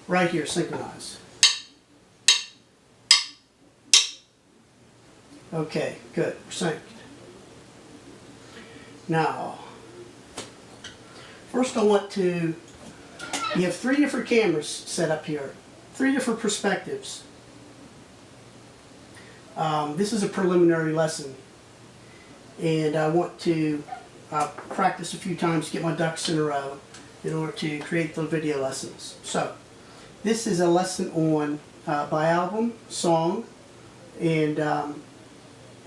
right here, synchronize. Okay, good, we're synced. Now, first I want to, you have 3 different cameras set up here, 3 different perspectives. This is a preliminary lesson, and I want to practice a few times to get my ducks in a row in order to create the video lessons. So, this is a lesson on by album, song, and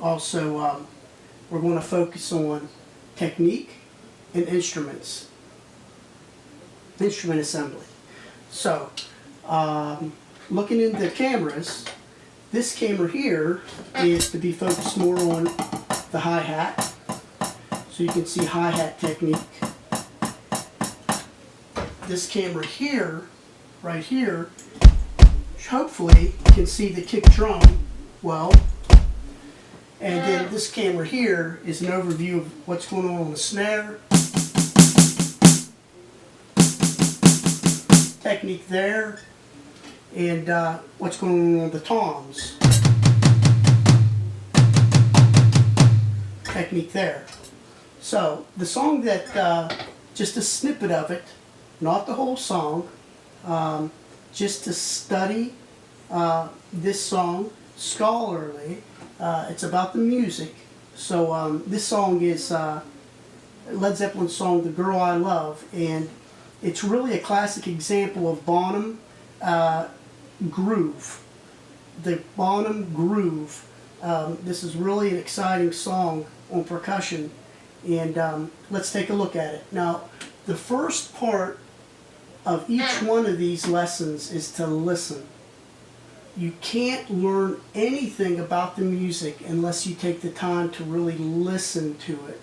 also we're going to focus on technique and instruments, instrument assembly. So, looking in the cameras, this camera here is to be focused more on the hi-hat. So you can see hi-hat technique. This camera here, right here, hopefully you can see the kick drum well. And then this camera here is an overview of what's going on the snare. Technique there. And what's going on the toms. Technique there. So the song that, just a snippet of it, not the whole song, just to study this song scholarly. It's about the music. So this song is Led Zeppelin's song, The Girl I Love, and it's really a classic example of Bonham groove. The Bonham groove. This is really an exciting song on percussion, and let's take a look at it. Now, the first part of each one of these lessons is to listen. You can't learn anything about the music unless you take the time to really listen to it.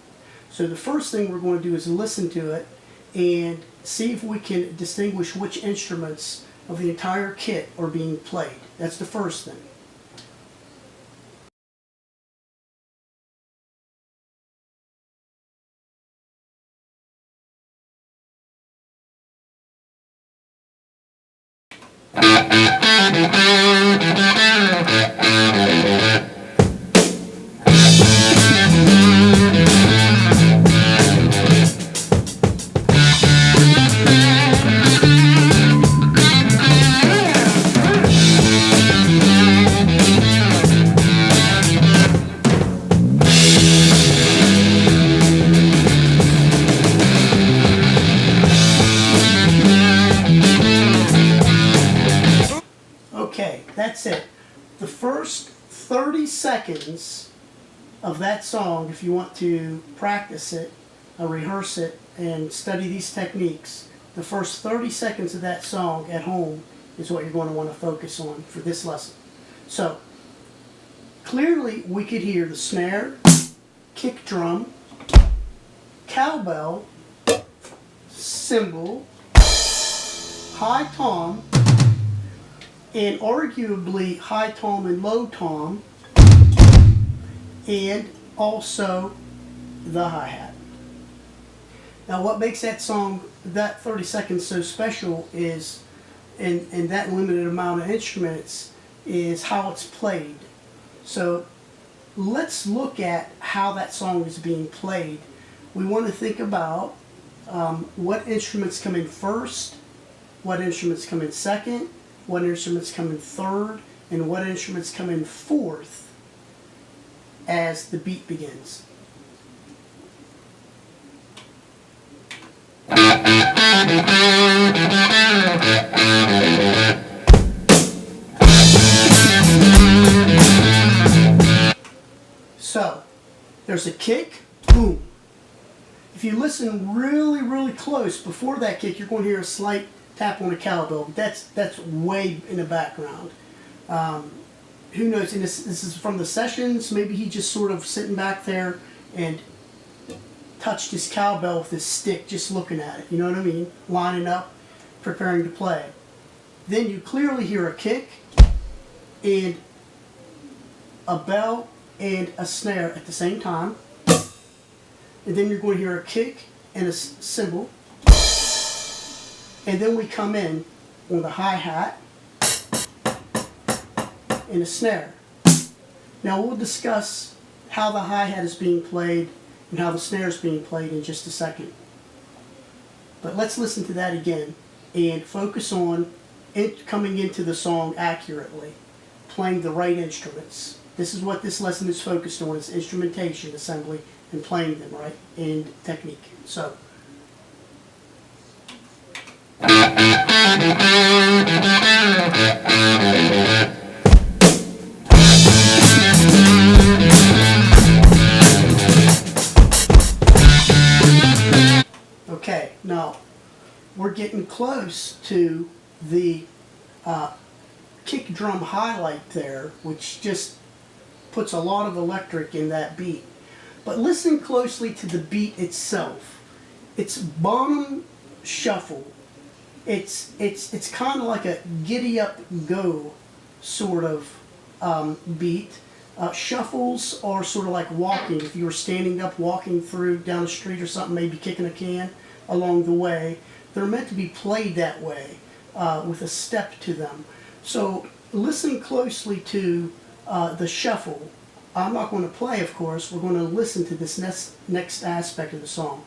So the first thing we're going to do is listen to it and see if we can distinguish which instruments of the entire kit are being played. That's the first thing. Okay, that's it. The first 30 seconds of that song, if you want to practice it, rehearse it, and study these techniques, the first 30 seconds of that song at home is what you're going to want to focus on for this lesson. So, clearly we could hear the snare, kick drum, cowbell, cymbal, high tom, and arguably high tom and low tom, and also the hi-hat. Now what makes that song, that 30 seconds so special is, in that limited amount of instruments, is how it's played. So let's look at how that song is being played. We want to think about what instruments come in first, what instruments come in second, what instruments come in third, and what instruments come in fourth as the beat begins. So, there's a kick, boom. If you listen really, really close before that kick, you're going to hear a slight tap on the cowbell. That's way in the background. Who knows? And this is from the sessions. Maybe he just sort of sitting back there and touched his cowbell with his stick, just looking at it. You know what I mean? Lining up, preparing to play. Then you clearly hear a kick and a bell and a snare at the same time. And then you're going to hear a kick and a cymbal. And then we come in on the hi-hat and a snare. Now we'll discuss how the hi-hat is being played and how the snare is being played in just a second. But let's listen to that again and focus on it coming into the song accurately, playing the right instruments. This is what this lesson is focused on, is instrumentation, assembly, and playing them right, and technique. So. Okay, now we're getting close to the kick drum highlight there, which just puts a lot of electric in that beat. But listen closely to the beat itself. It's Bonham shuffle. It's kind of like a giddy up go sort of beat. Shuffles are sort of like walking. If you were standing up walking through down the street or something, maybe kicking a can along the way, they're meant to be played that way with a step to them. So listen closely to the shuffle. I'm not going to play, of course. We're going to listen to this next aspect of the song.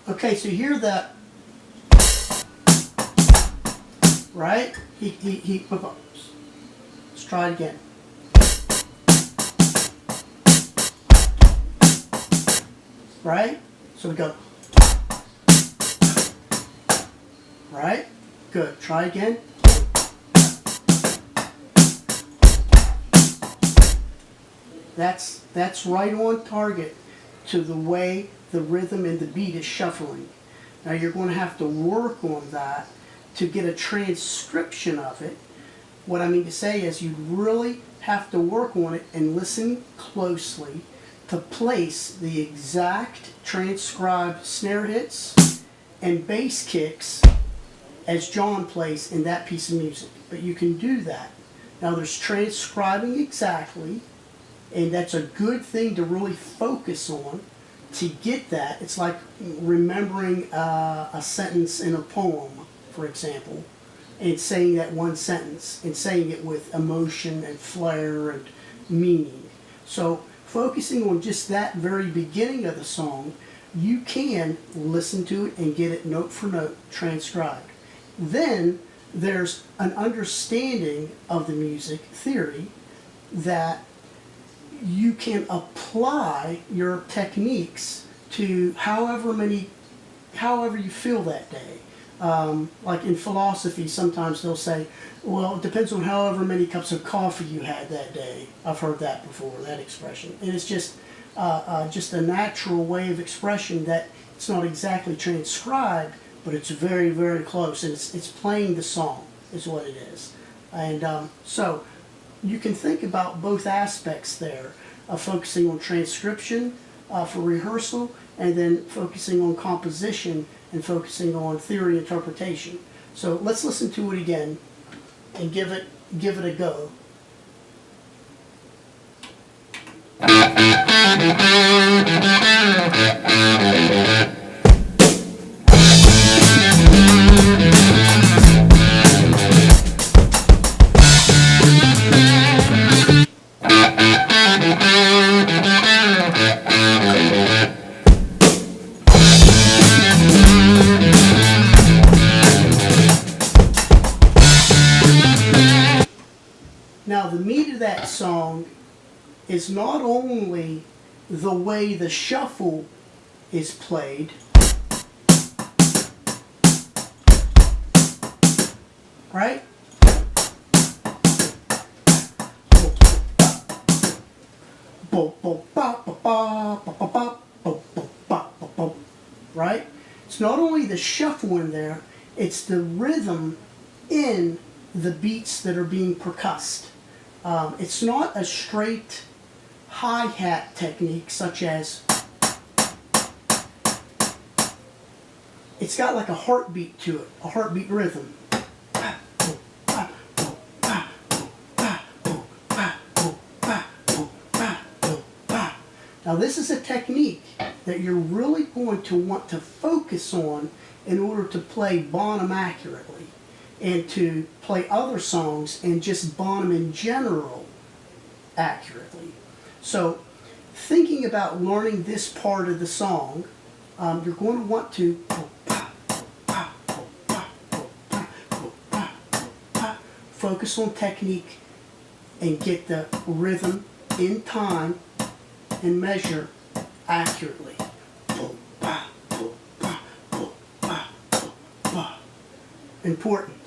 Okay, so you hear that, right? Let's try it again. Right? So we go. Right? Good. Try again. That's right on target to the way the rhythm and the beat is shuffling. Now you're going to have to work on that to get a transcription of it. What I mean to say is you really have to work on it and listen closely to place the exact transcribed snare hits and bass kicks as John plays in that piece of music. But you can do that. Now there's transcribing exactly, and that's a good thing to really focus on to get that. It's like remembering a sentence in a poem, for example, and saying that one sentence and saying it with emotion and flair and meaning. So focusing on just that very beginning of the song, you can listen to it and get it note for note transcribed. Then there's an understanding of the music theory that you can apply your techniques to however you feel that day. Like in philosophy, sometimes they'll say, well, it depends on however many cups of coffee you had that day. I've heard that before, that expression. And it's just a natural way of expression that it's not exactly transcribed, but it's very, very close. And it's playing the song is what it is. And so you can think about both aspects there of focusing on transcription for rehearsal, and then focusing on composition and focusing on theory interpretation. So let's listen to it again and give it a go. Now the meat of that song is not only the way the shuffle is played, right? Right? It's not only the shuffle in there, it's the rhythm in the beats that are being percussed. It's not a straight hi-hat technique such as it's got like a heartbeat to it, a heartbeat rhythm. Now this is a technique that you're really going to want to focus on in order to play Bonham accurately and to play other songs and just Bonham in general accurately. So thinking about learning this part of the song, you're going to want to focus on technique and get the rhythm in time and measure accurately. Important.